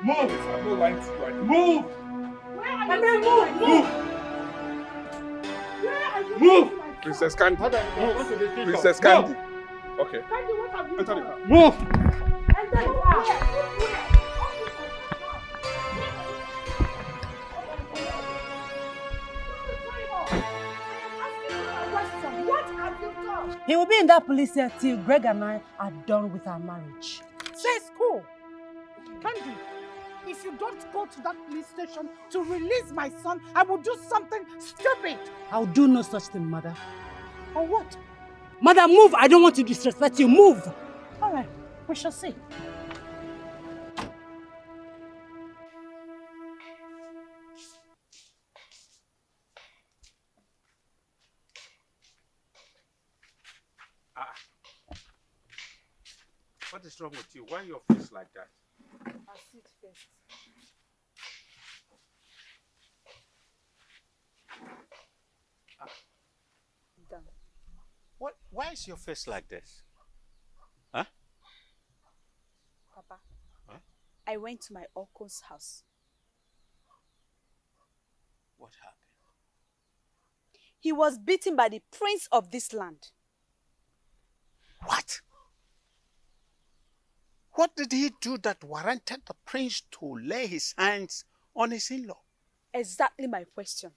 Move! I'm not lying to you. Move! Where are you? Move! Where are you? Move! Princess Candy. Move! Princess Candy. Okay. Candy, what have you done? Move! Enter the car. What have you done? He will be in that police cell till Greg and I are done with our marriage. Say school. Candy, if you don't go to that police station to release my son, I will do something stupid. I'll do no such thing, mother. Or what? Mother, move! I don't want to disrespect you. Move! All right, we shall see. What is wrong with you? Why your face like that? I'll sit first. Done. What? Why is your face like this? Huh? Papa, Huh? I went to my uncle's house. What happened? He was beaten by the prince of this land. What? What did he do that warranted the prince to lay his hands on his in-law? Exactly my question.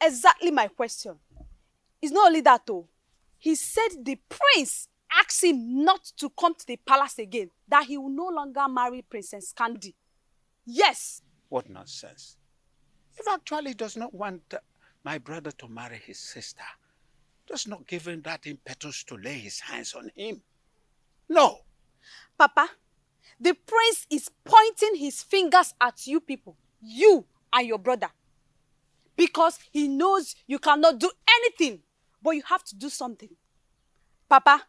Exactly my question. It's not only that though. He said the prince asked him not to come to the palace again, that he will no longer marry Princess Candy. Yes. What nonsense. If actually does not want my brother to marry his sister, does not give him that impetus to lay his hands on him. No. Papa, the prince is pointing his fingers at you people, you and your brother. Because he knows you cannot do anything, but you have to do something. Papa,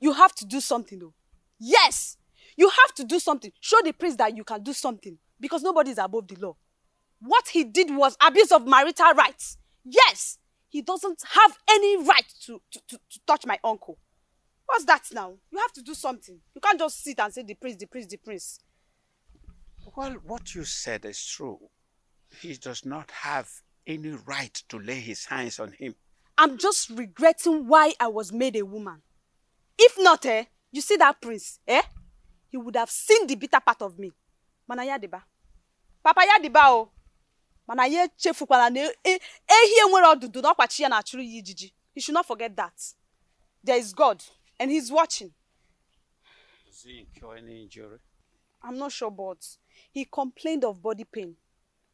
you have to do something though. Yes, you have to do something. Show the prince that you can do something, because nobody is above the law. What he did was abuse of marital rights. Yes, he doesn't have any right to touch my uncle. What's that now? You have to do something. You can't just sit and say the prince, the prince, the prince. Well, what you said is true. He does not have any right to lay his hands on him. I'm just regretting why I was made a woman. If not, you see that prince, he would have seen the bitter part of me. Mana yadiba. Papa yadiba o. Mana ye chefu kwa na ehie nwere odudu na kwachi ya na achuru yijiji. He should not forget that. There is God and he's watching. Does he incur any injury? I'm not sure, but he complained of body pain,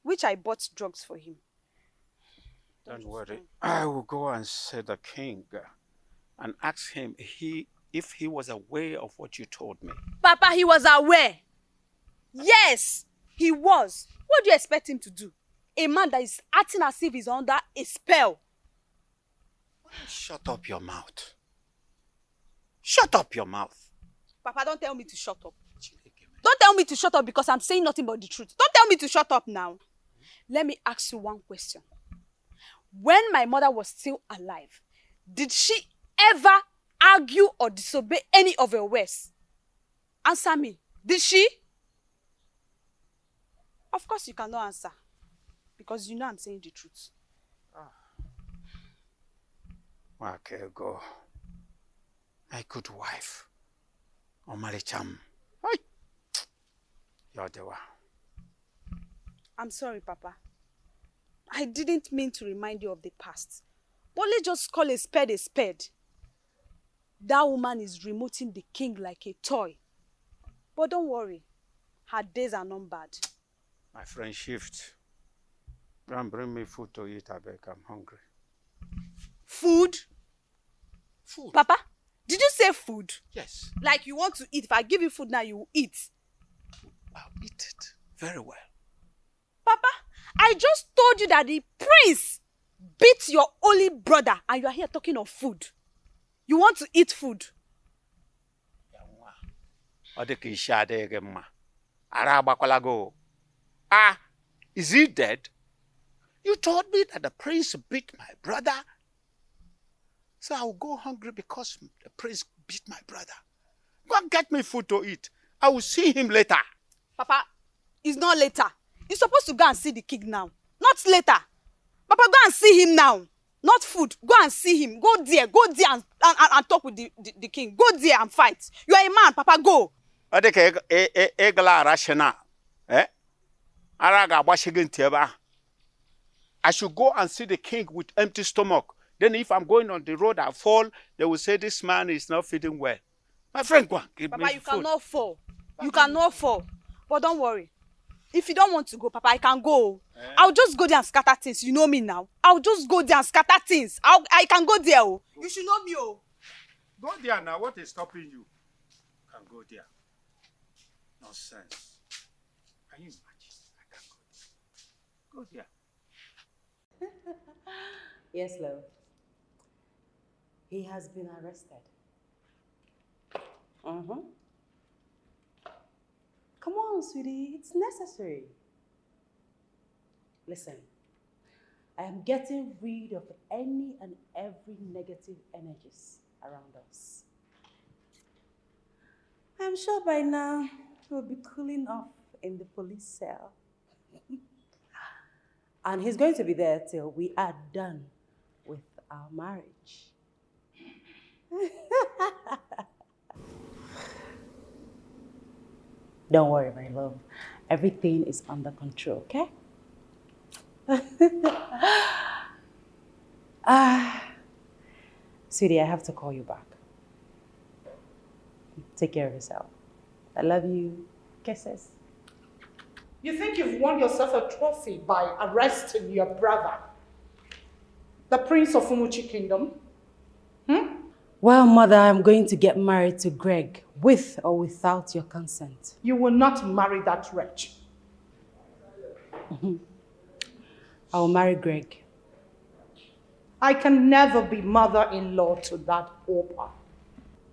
which I bought drugs for him. Don't worry. I will go and see the king and ask him if he was aware of what you told me. Papa, he was aware. Yes, he was. What do you expect him to do? A man that is acting as if he's under a spell. Shut up your mouth. Shut up your mouth. Papa, don't tell me to shut up. Don't tell me to shut up because I'm saying nothing but the truth. Don't tell me to shut up now. Let me ask you one question. When my mother was still alive, did she ever argue or disobey any of her words? Answer me. Did she? Of course you cannot answer. Because you know I'm saying the truth. Okay, go. My good wife. Omalicham. You're the one. I'm sorry, Papa. I didn't mean to remind you of the past. But let's just call a spade a spade. That woman is remoting the king like a toy. But don't worry. Her days are numbered. My friend Shift. Go and bring me food to eat, I beg. I'm hungry. Food? Food. Papa, did you say food? Yes. Like you want to eat. If I give you food now, you will eat. I'll eat it. Very well. Papa, I just told you that the prince beat your only brother and you are here talking of food. You want to eat food? Ah, is he dead? You told me that the prince beat my brother. So I'll go hungry because the prince beat my brother. Go and get me food to eat. I will see him later. Papa, it's not later. You're supposed to go and see the king now. Not later. Papa, go and see him now. Not food. Go and see him. Go there and talk with the king. Go there and fight. You are a man, Papa, go. I should go and see the king with empty stomach. Then if I'm going on the road, I fall, they will say this man is not feeding well. My friend, go and give me Papa, you food. cannot fall. You cannot fall. But don't worry. If you don't want to go, Papa, I can go. I'll just go there and scatter things. You know me now. I'll just go there and scatter things. I can go there. Oh. You should know me. Oh. Go there now. What is stopping you? You can go there. Nonsense. Can you imagine? I can go there. Go there. Yes, love. He has been arrested. Come on, sweetie. It's necessary. Listen, I am getting rid of any and every negative energies around us. I'm sure by now he'll be cooling off in the police cell. And he's going to be there till we are done with our marriage. Don't worry, my love. Everything is under control, okay? Sweetie, I have to call you back. Take care of yourself. I love you. Kisses. You think you've won yourself a trophy by arresting your brother, the prince of Umuchi Kingdom? Well, Mother, I'm going to get married to Greg, with or without your consent. You will not marry that wretch. I will marry Greg. I can never be mother-in-law to that pauper.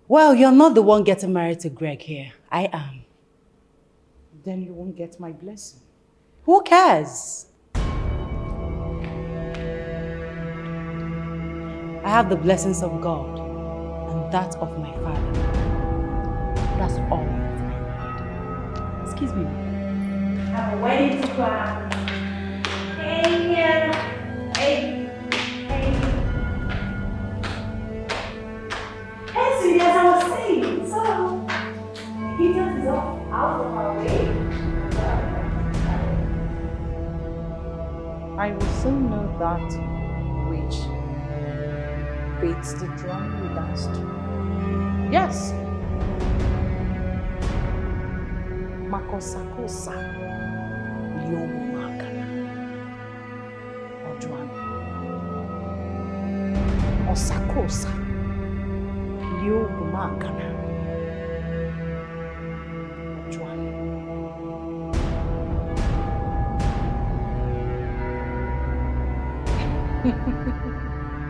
Well, you're not the one getting married to Greg here. I am. Then you won't get my blessing. Who cares? I have the blessings of God and that of my father. That's all that I need. Excuse me. I have a wedding to plan. Hey, hey. Hey, sweetie, as I was saying, so he just is out of our way. I will soon know that which beats the drum we danced to. Yes. Makosakosa. Liomu makana. Ojuana. Osakosa. Liomu makana. Ojuana.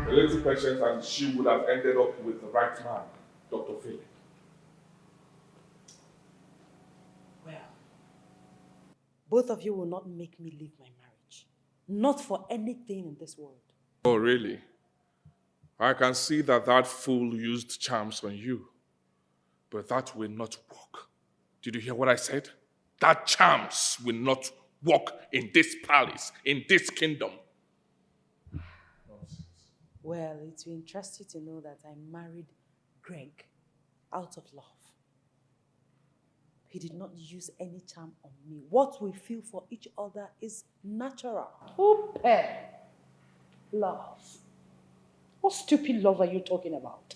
A little patience and she would have ended up with the right man, Dr. Philip. Well, both of you will not make me leave my marriage. Not for anything in this world. Oh, really? I can see that fool used charms on you. But that will not work. Did you hear what I said? That charms will not work in this palace, in this kingdom. Well, it will interest you to know that I married Greg out of love. He did not use any charm on me. What we feel for each other is natural. Open. Love. What stupid love are you talking about?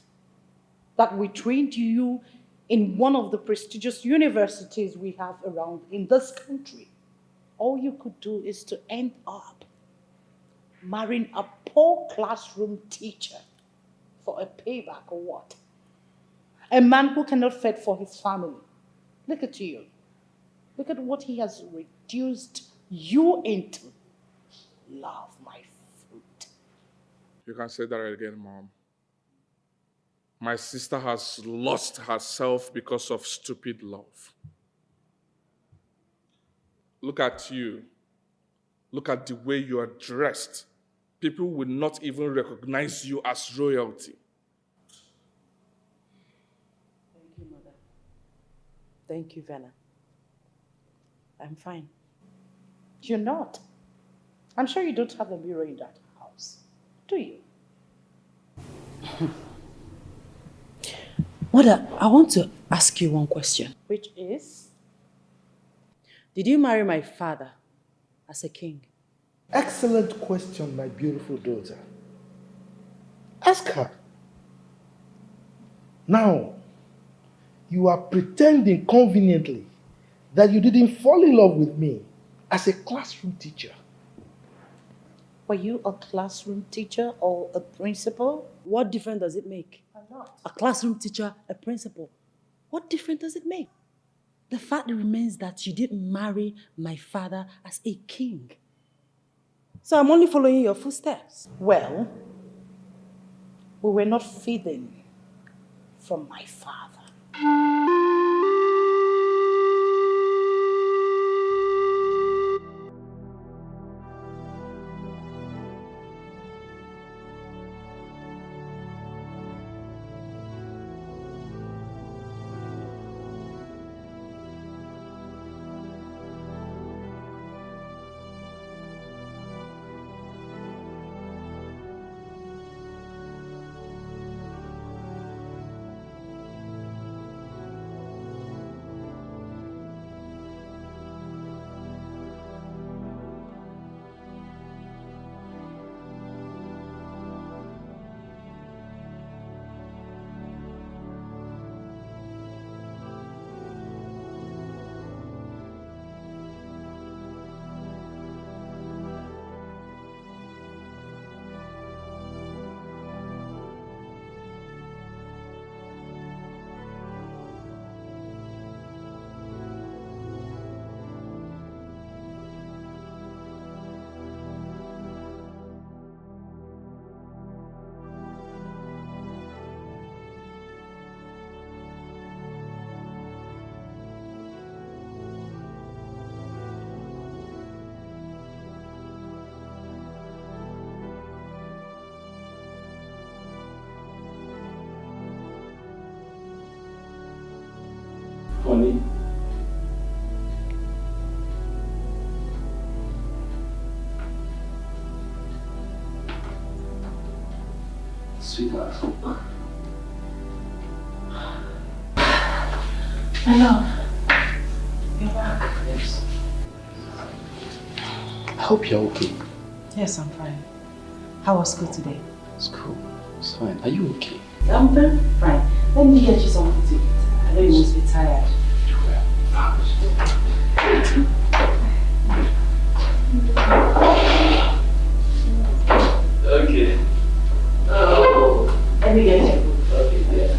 That we trained you in one of the prestigious universities we have around in this country. All you could do is to end up marrying a poor classroom teacher for a payback or what? A man who cannot fend for his family. Look at you. Look at what he has reduced you into. Love, my fruit. You can say that again, Mom. My sister has lost herself because of stupid love. Look at you. Look at the way you are dressed. People will not even recognize you as royalty. Thank you, Mother. Thank you, Vanna. I'm fine. You're not. I'm sure you don't have a mirror in that house, do you? Mother, I want to ask you one question. Which is? Did you marry my father as a king? Excellent question, my beautiful daughter. Ask her. Now, you are pretending conveniently that you didn't fall in love with me as a classroom teacher. Were you a classroom teacher or a principal? What difference does it make? A lot. A classroom teacher, a principal. What difference does it make? The fact remains that you didn't marry my father as a king. So I'm only following your footsteps. Well, we were not feeding from my father. Honey. Sweetheart. My love, you're back. Yes. I hope you're okay. Yes, I'm fine. How was school today? School. It's fine. Are you okay? I'm very fine. Let me get you something to eat. I know you must be tired. Okay. Oh. Let me get you food. Okay, yeah.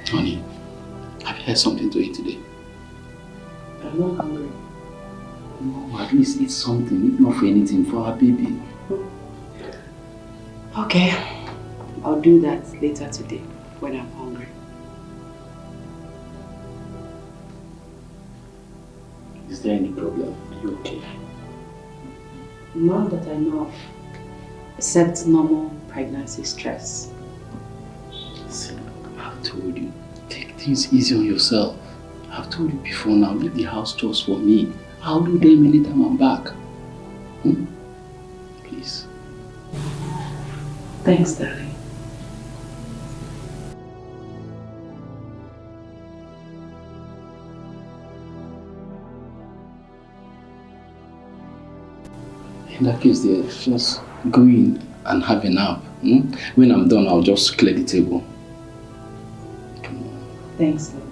Honey, have you had something to eat today? I'm not hungry. No, at least eat something, if not for anything, for our baby. Okay, I'll do that later today when I'm hungry. Is there any problem? Are you okay? None that I know of, except normal pregnancy stress. See, I've told you, take things easy on yourself. I've told you before now, leave the house chores for me. I'll do them anytime I'm back. Please. Thanks, darling. In that case, dear, just go in and have a nap. When I'm done, I'll just clear the table. Come on. Thanks, love.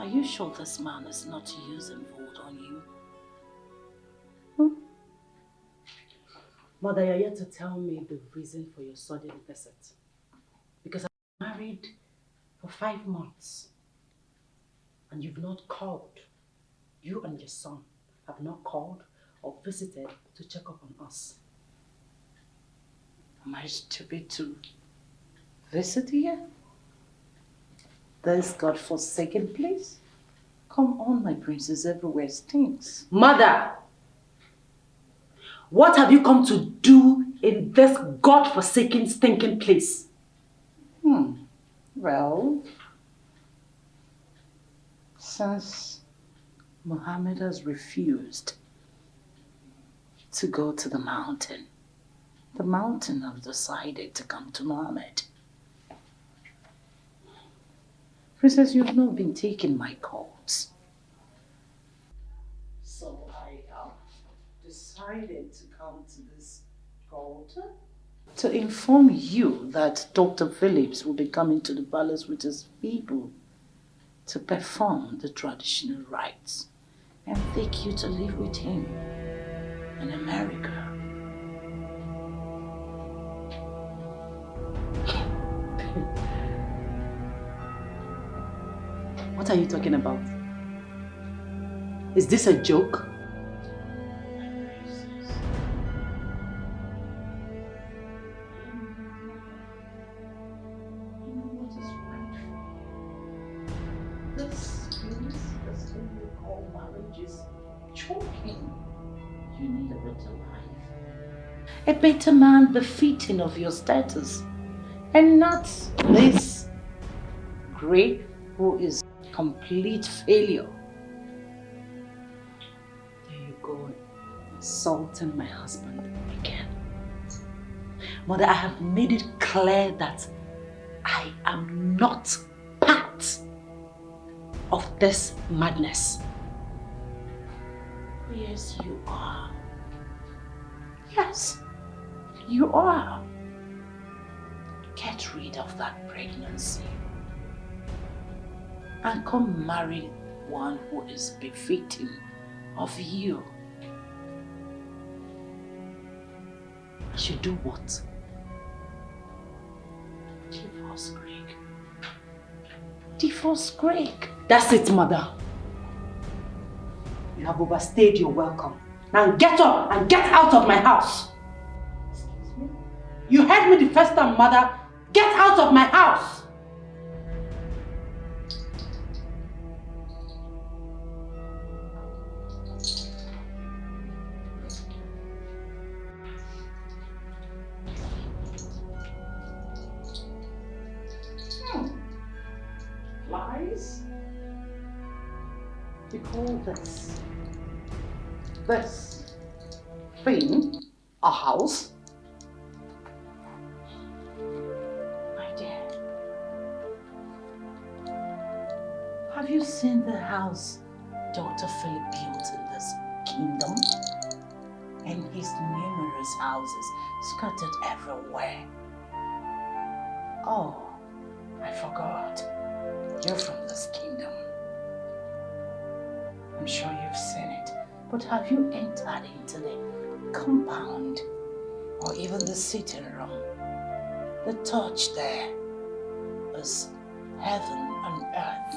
Are you sure this man is not using vote on you? Mother, you're yet to tell me the reason for your sudden visit. Because I'm married for 5 months and you've not called. You and your son have not called or visited to check up on us. Am I stupid to visit here? This God-forsaken place? Come on, my princess, everywhere stinks. Mother! What have you come to do in this God-forsaken, stinking place? Well, since Muhammad has refused to go to the mountain have decided to come to Muhammad. Princess, you've not been taking my calls. So I have decided to come to this altar to inform you that Dr. Phillips will be coming to the palace with his people to perform the traditional rites and take you to live with him in America. What are you talking about? Is this a joke? This thing we call marriage is choking. You need a better life. A better man befitting of your status. And not this Greg who is complete failure. There you go, insulting my husband again. Mother, I have made it clear that I am not part of this madness. Yes, you are. Yes, you are. Get rid of that pregnancy and come marry one who is befitting of you. I should do what? Divorce Greg. Divorce Greg. That's it, Mother. You have overstayed your welcome. Now get up and get out of my house. Excuse me? You heard me the first time, Mother. Get out of my house. Lies? You call this thing a house? My dear, have you seen the house Dr. Philip built in this kingdom? And his numerous houses scattered everywhere. Oh, I forgot. You're from this kingdom. I'm sure you've seen it. But have you entered into the compound or even the sitting room? The touch there is heaven and earth.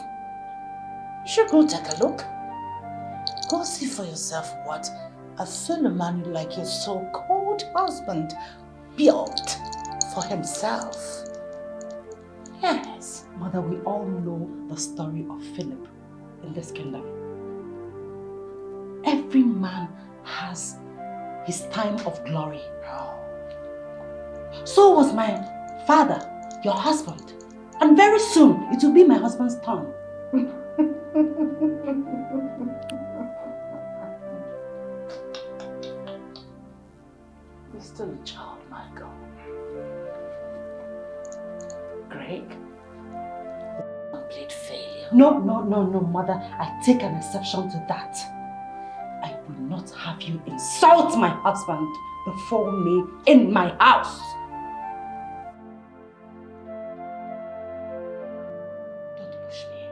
You should go take a look. Go see for yourself what a fellow man like your so-called husband built for himself. Yes. Mother, we all know the story of Philip in this kingdom. Every man has his time of glory. So was my father, your husband. And very soon, it will be my husband's turn. You're still a child, my girl. Greg, complete failure. No, Mother. I take an exception to that. I will not have you insult my husband before me in my house. Don't push me.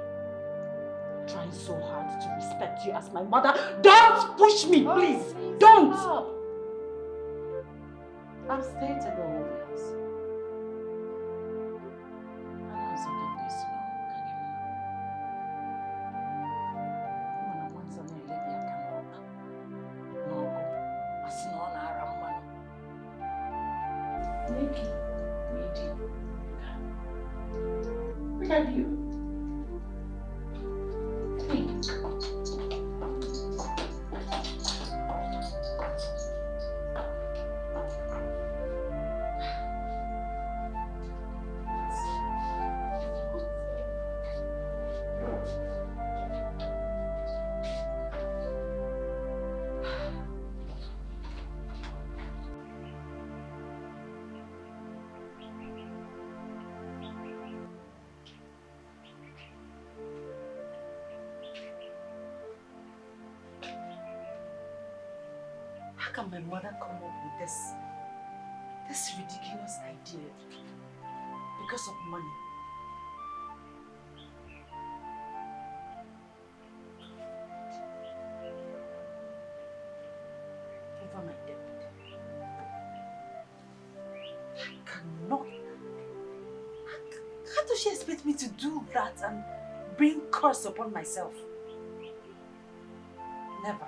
trying so hard to respect you as my mother. Don't push me, please. Don't. Stop. I've stated the obvious. Look at you. Think. How can my mother come up with this ridiculous idea because of money? Over my debt. I cannot. How does she expect me to do that and bring curse upon myself? Never.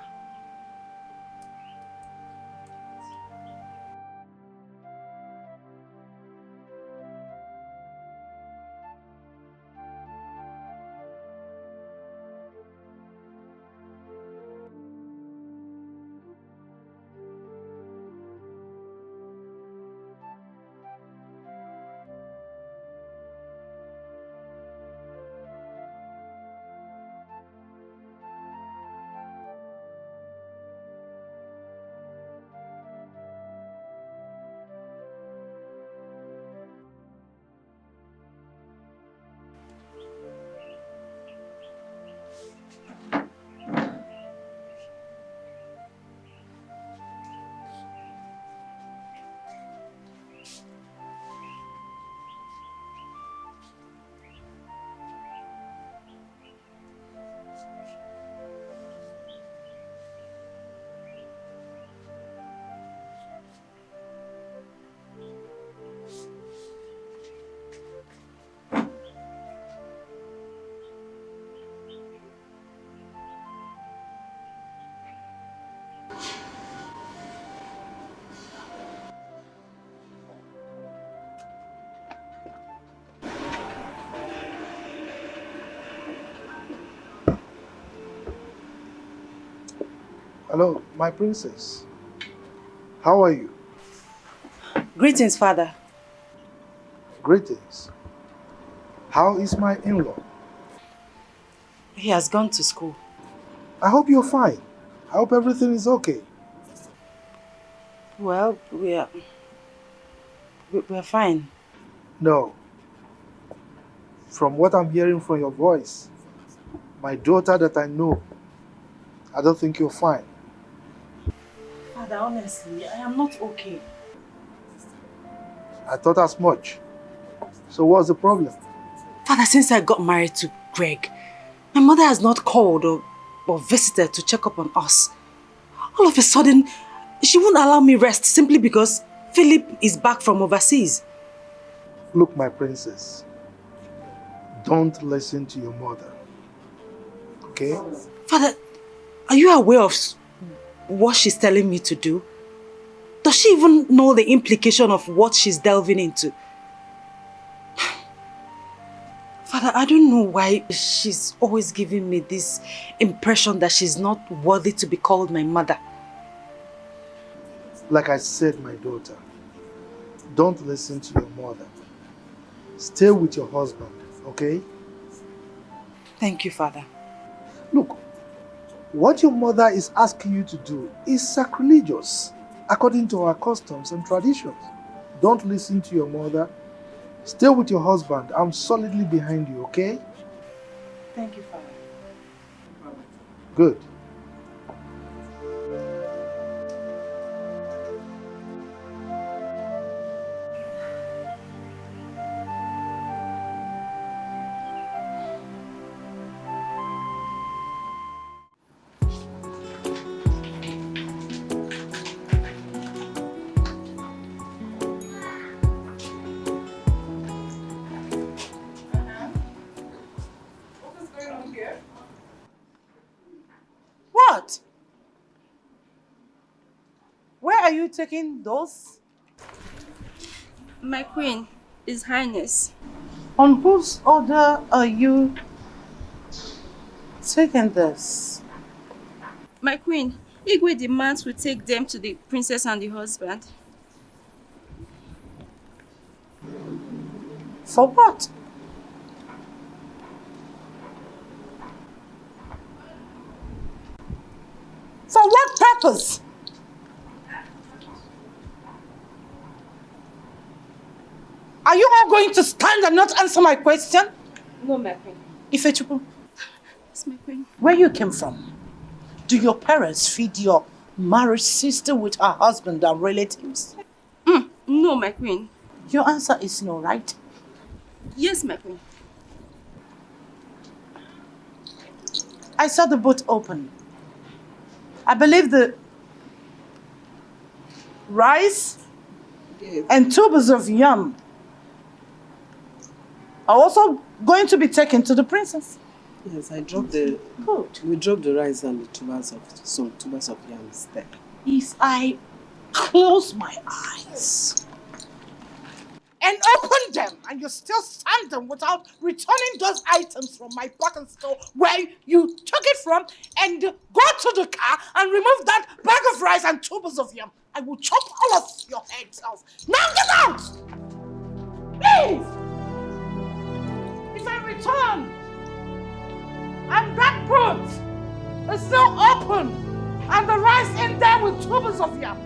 Hello, my princess. How are you? Greetings, Father. Greetings. How is my in-law? He has gone to school. I hope you're fine. I hope everything is okay. Well, we're fine. No. From what I'm hearing from your voice, my daughter that I know, I don't think you're fine. Father, honestly, I am not okay. I thought as much. So what's the problem? Father, since I got married to Greg, my mother has not called or visited to check up on us. All of a sudden, she won't allow me rest simply because Philip is back from overseas. Look, my princess, don't listen to your mother, okay? Father, are you aware of what she's telling me to do? Does she even know the implication of what she's delving into? Father, I don't know why she's always giving me this impression that she's not worthy to be called my mother. Like I said, my daughter, don't listen to your mother. Stay with your husband, okay? Thank you, Father. Look, what your mother is asking you to do is sacrilegious, according to our customs and traditions. Don't listen to your mother. Stay with your husband. I'm solidly behind you, okay? Thank you, Father. Good. you taking those? My queen, His Highness. On whose order are you taking this? My queen, Igwe demands we take them to the princess and the husband. For what? For what purpose? Are you all going to stand and not answer my question? No, my queen. Ifechukwu, Yes, my queen. where you came from? Do your parents feed your married sister with her husband and relatives? No, my queen. Your answer is no, right? Yes, my queen. I saw the boat open. I believe the rice and tubers of yam are also going to be taken to the princess. Yes, I dropped the. Good. We dropped the rice and the tubers of yams there. If I close my eyes and open them, and you still stand them without returning those items from my pocket store where you took it from, and go to the car and remove that bag of rice and tubers of yam, I will chop all of your heads off. Now get out! Please! If I return, and that boat is still open, and the rice in there with tubers of yam,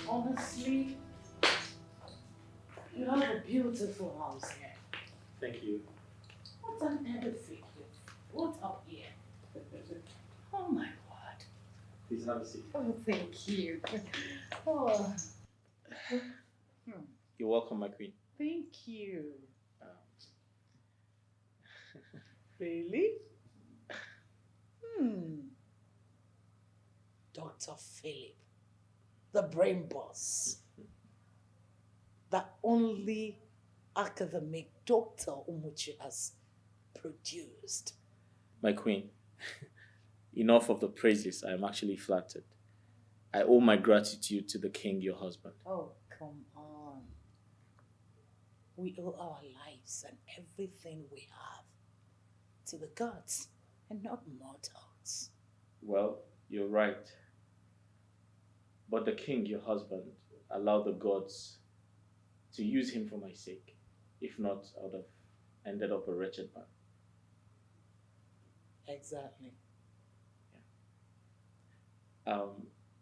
honestly, you have a beautiful house here. Thank you. What an everything you put up here. Oh my God. Please have a seat. Oh, thank you. Oh, You're welcome, my queen. thank you. Really? Dr. Philip, the brain boss, the only academic doctor Umuchi has produced. My queen, enough of the praises. I am actually flattered. I owe my gratitude to the king, your husband. Oh, come on. We owe our lives and everything we have to the gods and not mortals. Well, you're right. But the king, your husband, allowed the gods to use him for my sake. If not, I would have ended up a wretched man. Exactly.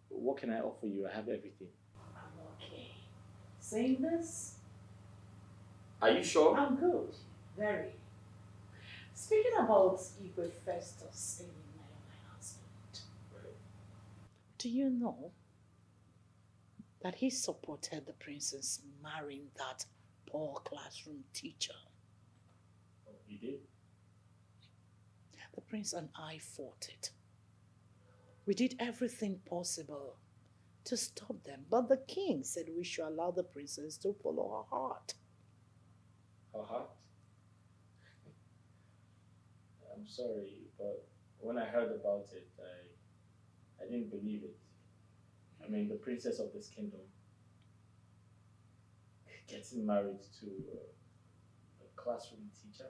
What can I offer you? I have everything. I'm okay. Saying this? Are you sure? I'm good. Very. Speaking about Igwe Festus, my husband, do you know that he supported the princess marrying that poor classroom teacher? Oh, you did? The prince and I fought it. We did everything possible to stop them, but the king said we should allow the princess to follow her heart. Her heart? I'm sorry, but when I heard about it, I didn't believe it. I mean, the princess of this kingdom getting married to a classroom teacher.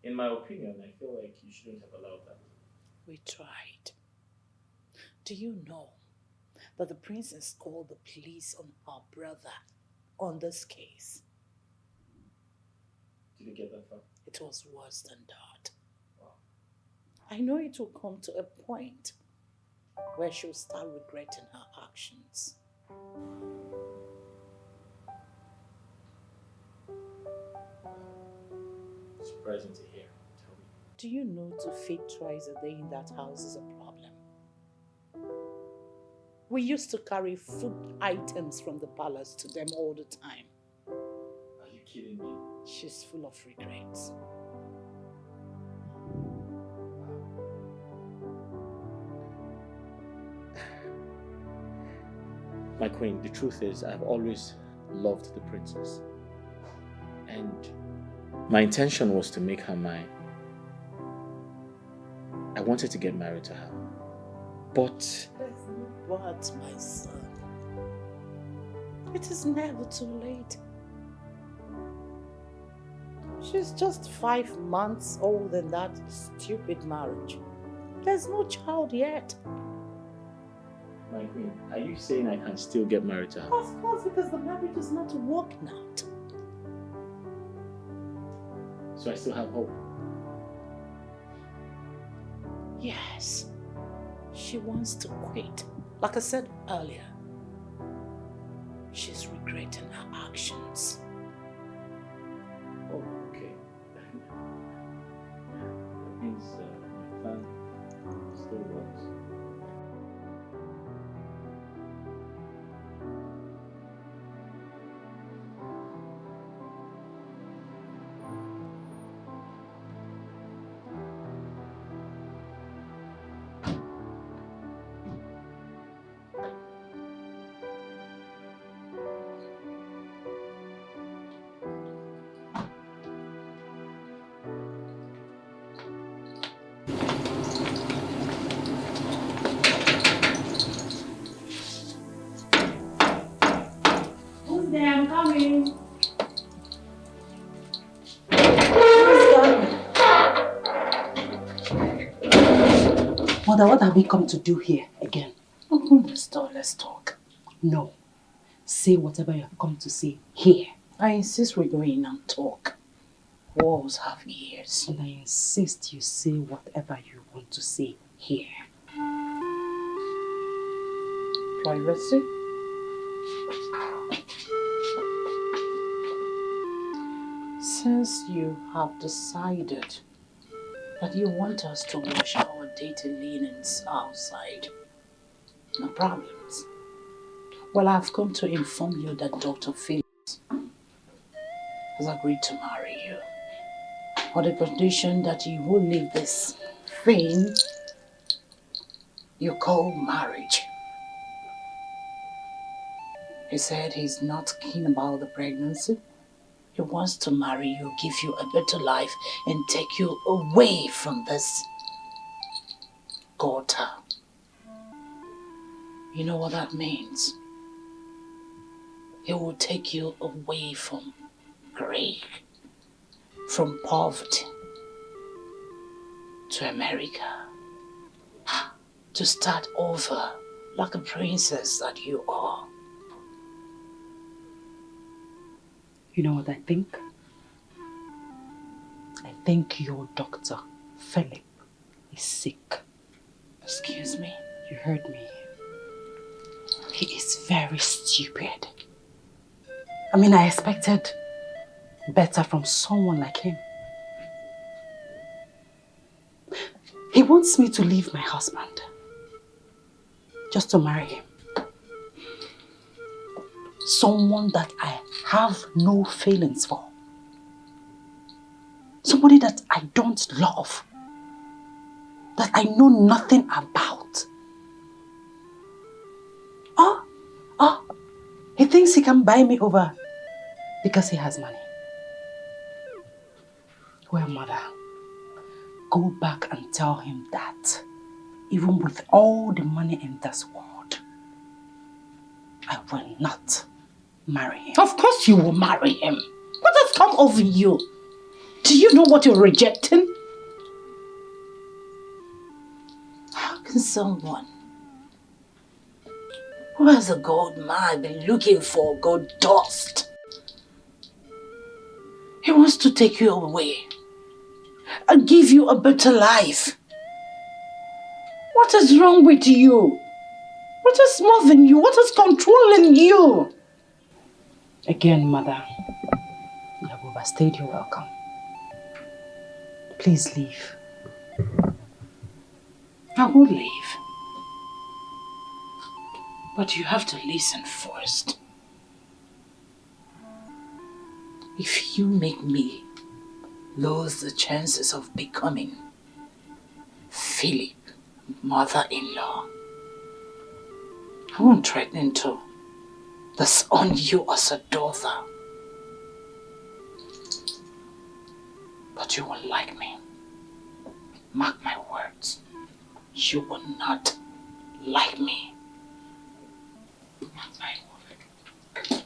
In my opinion, I feel like you shouldn't have allowed that. We tried. Do you know that the princess called the police on her brother on this case? Did you get that far? It was worse than that. Wow. I know it will come to a point where she'll start regretting her actions. Surprising to hear. Tell me. Do you know to feed twice a day in that house is a problem? We used to carry food items from the palace to them all the time. Are you kidding me? She's full of regrets. My queen, the truth is I've always loved the princess. And my intention was to make her mine. I wanted to get married to her. But... There's no but, my son. It is never too late. She's just 5 months old in that stupid marriage. There's no child yet. My queen, are you saying I can still get married to her? Of course, because the marriage is not working out. So I still have hope? Yes. She wants to quit. Like I said earlier, she's regretting her actions. Oh, okay. That means my plan still works. Who's there? I'm coming. Mother, what have we come to do here again? Open this door, let's talk. No. Say whatever you have come to say here. I insist we go in and talk. Walls have ears. And I insist you say whatever you want to say here. Privacy? Since you have decided that you want us to wash our dirty linens outside, no problems. Well, I've come to inform you that Dr. Phillips has agreed to marry you on the condition that you will leave this thing you call marriage. He said he's not keen about the pregnancy. He wants to marry you, give you a better life, and take you away from this gutter. You know what that means? He will take you away from grief, from poverty, to America, to start over like a princess that you are. You know what I think? I think your doctor, Philip, is sick. Excuse me? You heard me. He is very stupid. I mean, I expected better from someone like him. He wants me to leave my husband just to marry him. Someone that I have no feelings for. Somebody that I don't love. That I know nothing about. He thinks he can buy me over because he has money. Well, mother, go back and tell him that even with all the money in this world, I will not marry him. Of course you will marry him. What has come over you? Do you know what you're rejecting? How can someone who has a gold mine be looking for gold dust? He wants to take you away and give you a better life. What is wrong with you? What is moving you? What is controlling you? Again, mother, you have overstayed your welcome. Please leave. I will leave. But you have to listen first. If you make me lose the chances of becoming Philip, mother-in-law, I won't threaten to disown you as a daughter. But you will like me. Mark my words. You will not like me. Mark my words.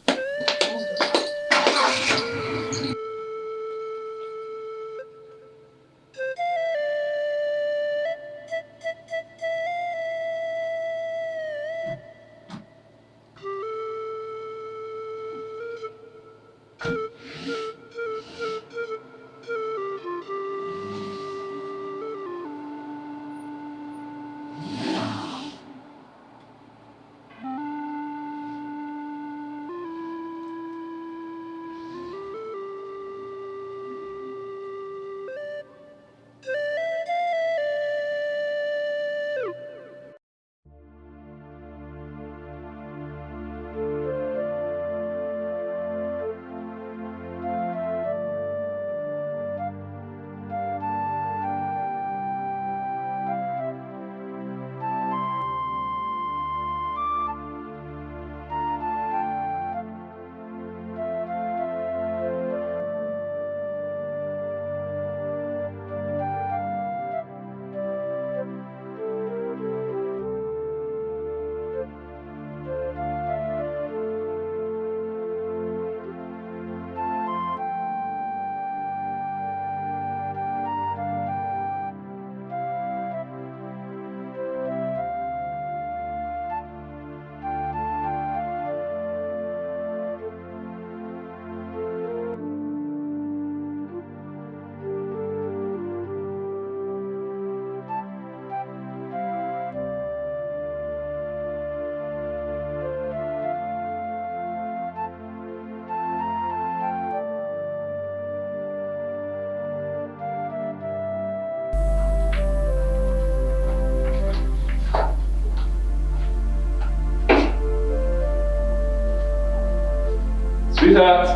Sweetheart.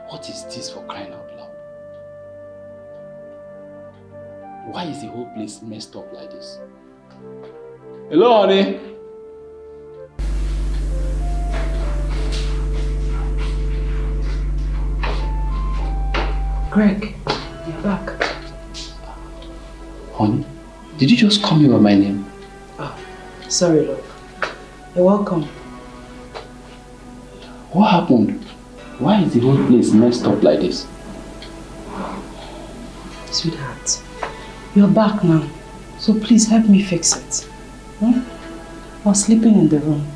What is this, for crying out loud? Why is the whole place messed up like this? Hello, honey. Greg, you're back. Honey, did you just call me by my name? Oh, sorry, love. You're welcome. What happened? Why is the whole place messed up like this? Sweetheart, you're back now. So please help me fix it. I was sleeping in the room.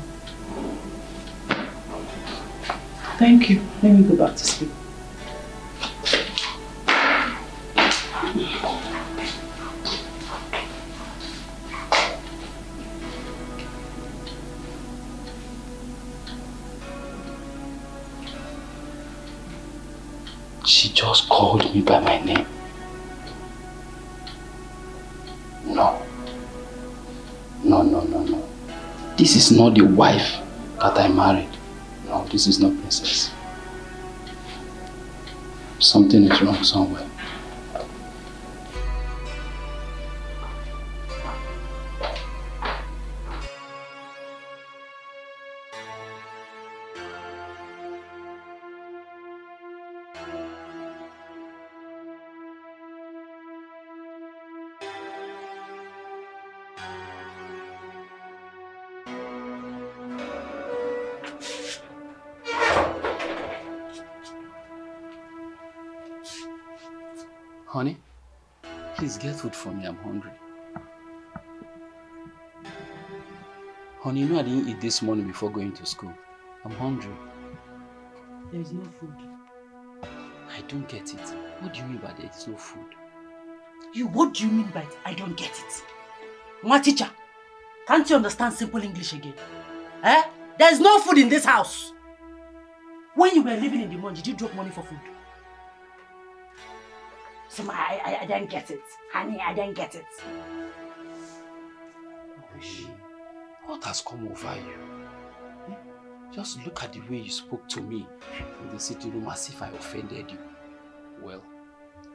Thank you. Let me go back to sleep. She just called me by my name. No. No. This is not the wife that I married. No, this is not Princess. Something is wrong somewhere. Honey, please get food for me. I'm hungry. Honey, you know I didn't eat this morning before going to school. I'm hungry. There is no food. I don't get it. What do you mean by there is no food? What do you mean by it? I don't get it. My teacher, can't you understand simple English again? There is no food in this house. When you were living in the month, did you drop money for food? So I didn't get it. Honey, I didn't get it. What has come over you? Just look at the way you spoke to me in the sitting room as if I offended you. Well,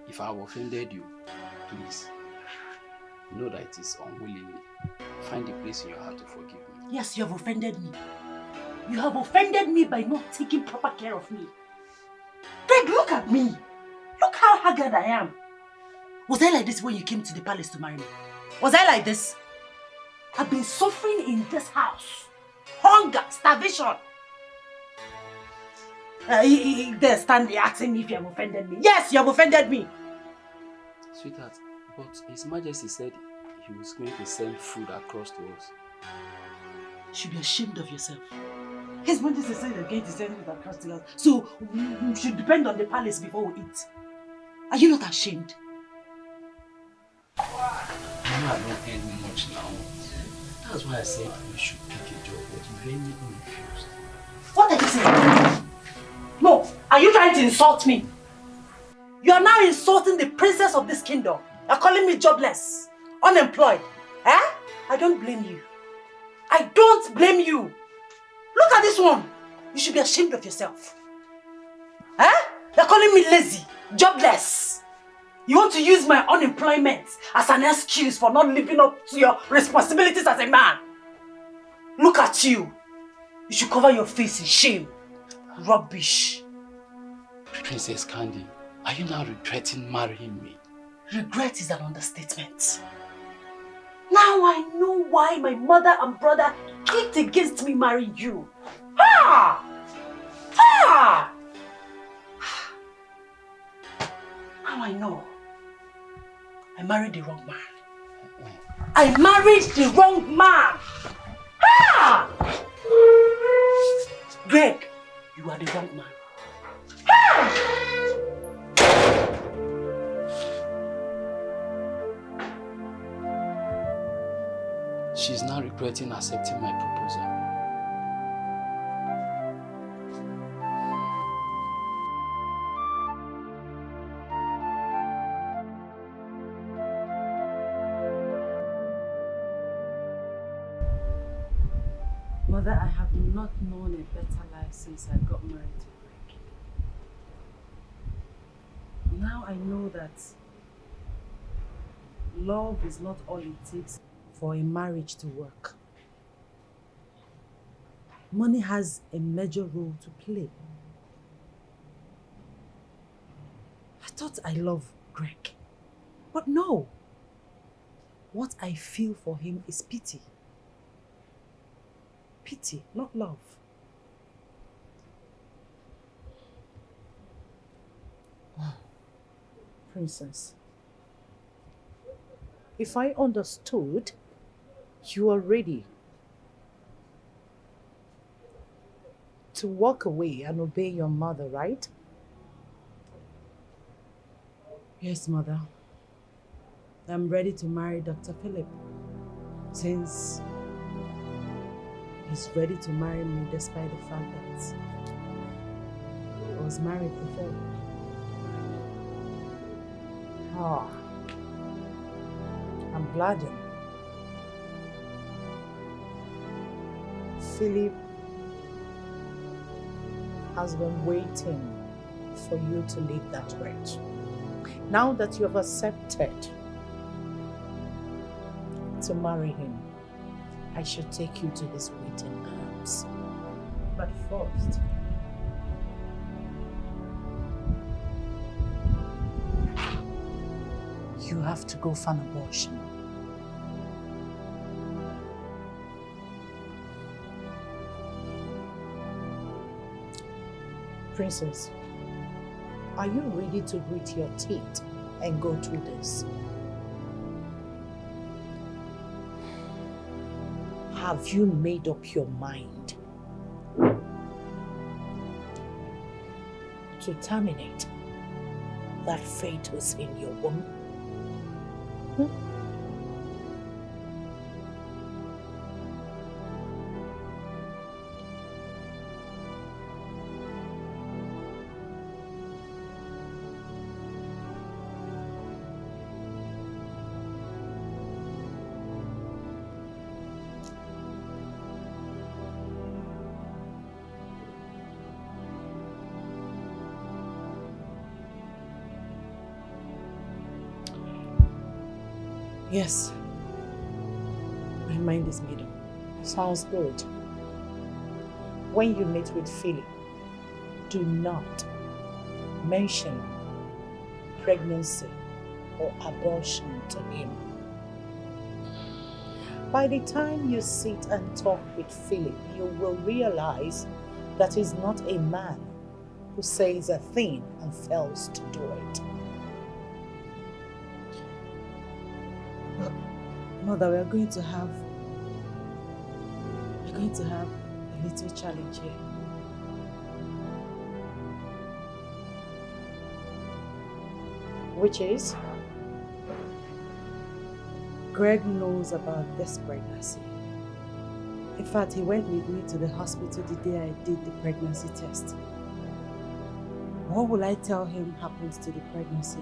if I have offended you, please know that it is unwillingly. Find a place in your heart to forgive me. Yes, you have offended me. You have offended me by not taking proper care of me. Greg, look at me. Look how haggard I am. Was I like this when you came to the palace to marry me? Was I like this? I've been suffering in this house. Hunger, starvation. They stand there asking me if you have offended me. Yes, you have offended me. Sweetheart, but His Majesty said he was going to send food across to us. You should be ashamed of yourself. His Majesty said he's going to send food across to us. So we should depend on the palace before we eat. Are you not ashamed? You know I don't earn much now. That's why I said you should pick a job, but you very refused. What are you saying? No, are you trying to insult me? You are now insulting the princess of this kingdom. You're calling me jobless, unemployed. Eh? I don't blame you. I don't blame you. Look at this one. You should be ashamed of yourself. Eh? You're calling me lazy, jobless. You want to use my unemployment as an excuse for not living up to your responsibilities as a man. Look at you. You should cover your face in shame. Rubbish. Princess Candy, are you now regretting marrying me? Regret is an understatement. Now I know why my mother and brother kicked against me marrying you. Ha! Ha! Now I know. I married the wrong man. I married the wrong man. Ha! Greg, you are the wrong man. Ha! She's now regretting accepting my proposal. Mother, I have not known a better life since I got married to Greg. Now I know that love is not all it takes for a marriage to work. Money has a major role to play. I thought I loved Greg, but no. What I feel for him is pity. Pity, not love. Princess, if I understood, you are ready to walk away and obey your mother, right? Yes, Mother. I'm ready to marry Dr. Philip, since he's ready to marry me despite the fact that I was married before. Ah, I'm glad. Philip has been waiting for you to leave that wretch. Now that you have accepted to marry him, I should take you to his waiting arms. But first, you have to go for an abortion. Princess, are you ready to grit your teeth and go through this? Have you made up your mind to terminate that fetus in your womb? Yes. My mind is made up. Sounds good. When you meet with Philip, do not mention pregnancy or abortion to him. By the time you sit and talk with Philip, you will realize that he's not a man who says a thing and fails to do it. Mother, we're going to have a little challenge here. Which is? Greg knows about this pregnancy. In fact, he went with me to the hospital the day I did the pregnancy test. What will I tell him happens to the pregnancy?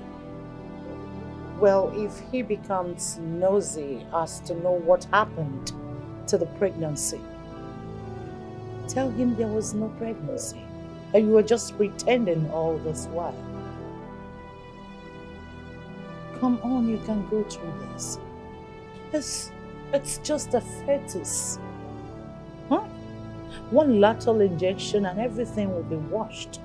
Well, if he becomes nosy as to know what happened to the pregnancy, tell him there was no pregnancy and you were just pretending all this while. Come on, you can go through this. It's just a fetus. Huh? One lateral injection and everything will be washed.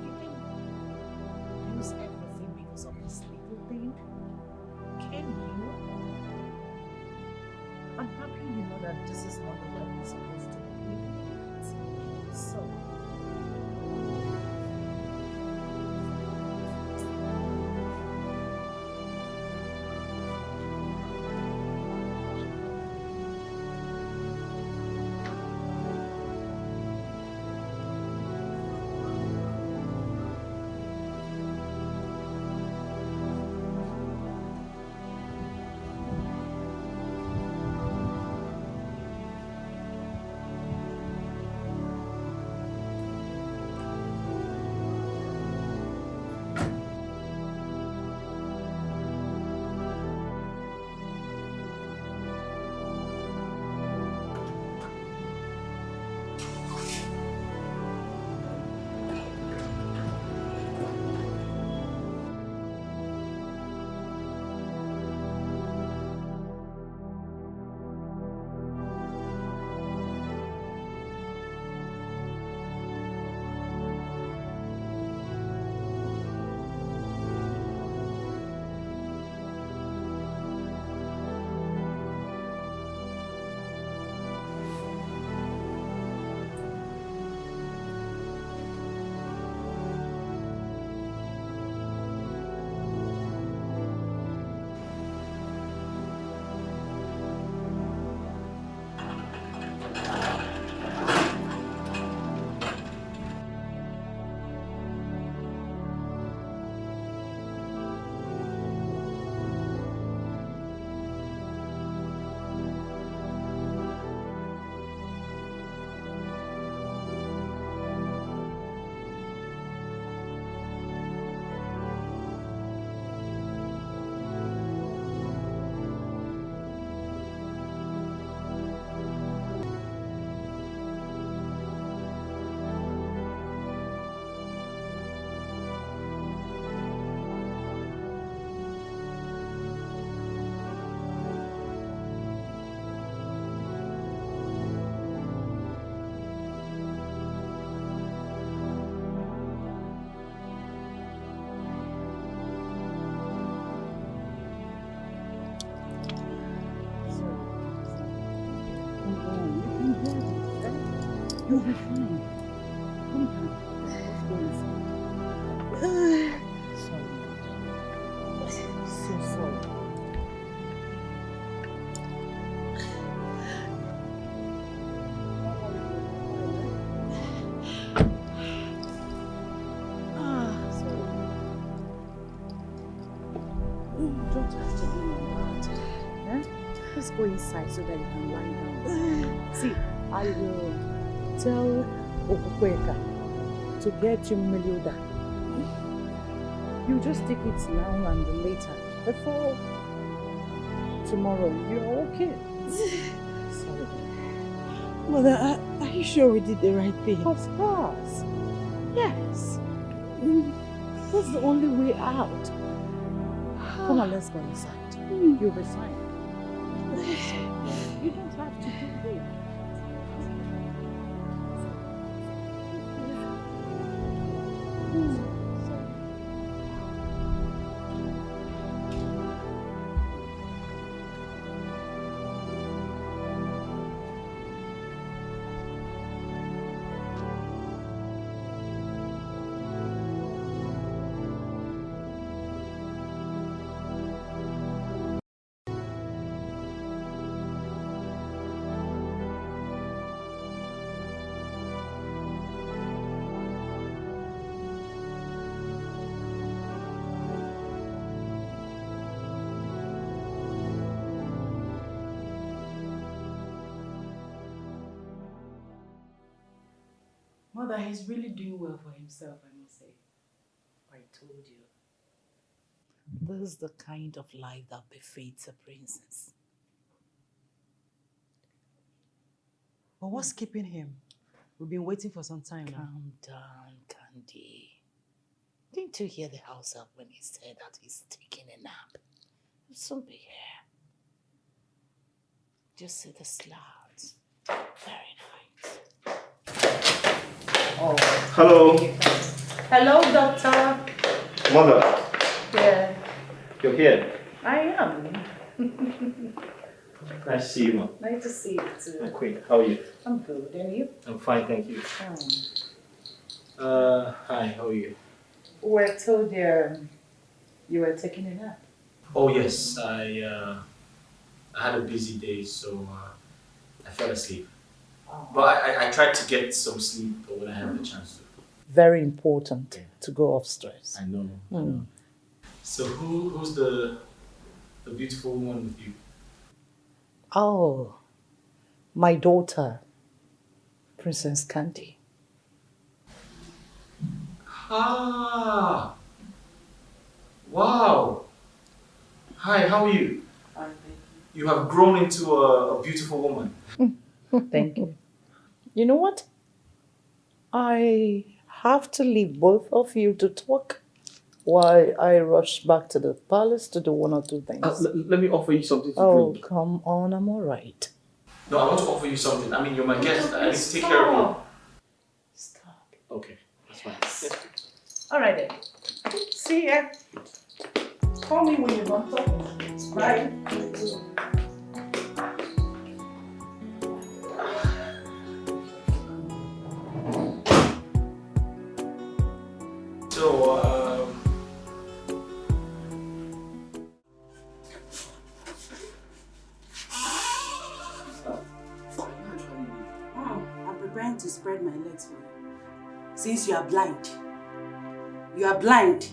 You can use everything because of this little thing. Can you? I'm happy you know that this is not the way it's supposed to be. So. You'll be fine. Come on. Sorry. So sorry. Don't have to be like that. Eh? Let's go inside so that you can lie down. See, I will tell Okukweka to get you Melioda. You just take it now and later. Before tomorrow, you're okay. Sorry. Mother, are you sure we did the right thing? Of course. Yes. That's the only way out. Come on, let's go inside. You resign. You don't have to do it. Mother, he's really doing well for himself, I must say. I told you. This is the kind of life that befits a princess. But what's keeping him? We've been waiting for some time now. Calm down, Candy. Didn't you hear the house help when he said that he's taking a nap? He'll soon be here. Just see the slabs. Very nice. Oh. Hello. Hello, doctor. Mother. Yeah. You're here. I am. Nice to see you, Mom. Nice to see you too. My queen, how are you? I'm good, and you? I'm fine, thank you. Hi, how are you? We're told you were taking a nap. Oh yes, I had a busy day, so I fell asleep. Oh. But I tried to get some sleep when I had the chance to. Very important to go upstairs. I know. I know. So who's the beautiful woman with you? Oh, my daughter, Princess Candy. Ah! Wow! Hi, how are you? You have grown into a beautiful woman. Thank you. You know what? I have to leave both of you to talk while I rush back to the palace to do one or two things. Let me offer you something to drink. drink. Come on, I'm all right. No, I want to offer you something. I mean, you're my guest. I need to take care of you. Stop. Okay, that's fine. All right then. See ya. Call me when you're done talking. Bye. So, I'm preparing to spread my legs for you. Since you are blind. You are blind.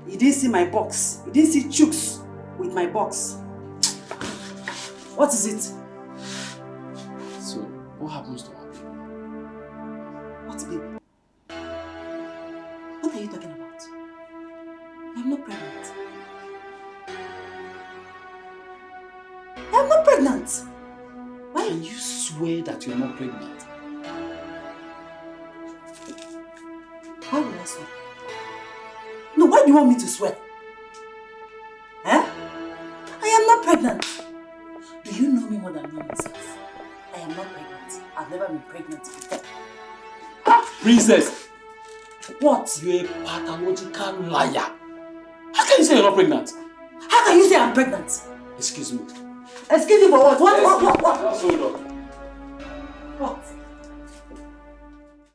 You didn't see my box. You didn't see chooks with my box. What is it? So, what happens to her? What baby? What are you talking about? I'm not pregnant. I'm not pregnant. Why? Can you swear that you're not pregnant? Why would I swear? No, why do you want me to swear? Eh? I am not pregnant. Do you know me more than I know myself? I am not pregnant. I've never been pregnant before. Princess! What? You're a pathological liar. How can you say you're not pregnant? How can you say I'm pregnant? Excuse me. Excuse me for what? What? Just hold on. What?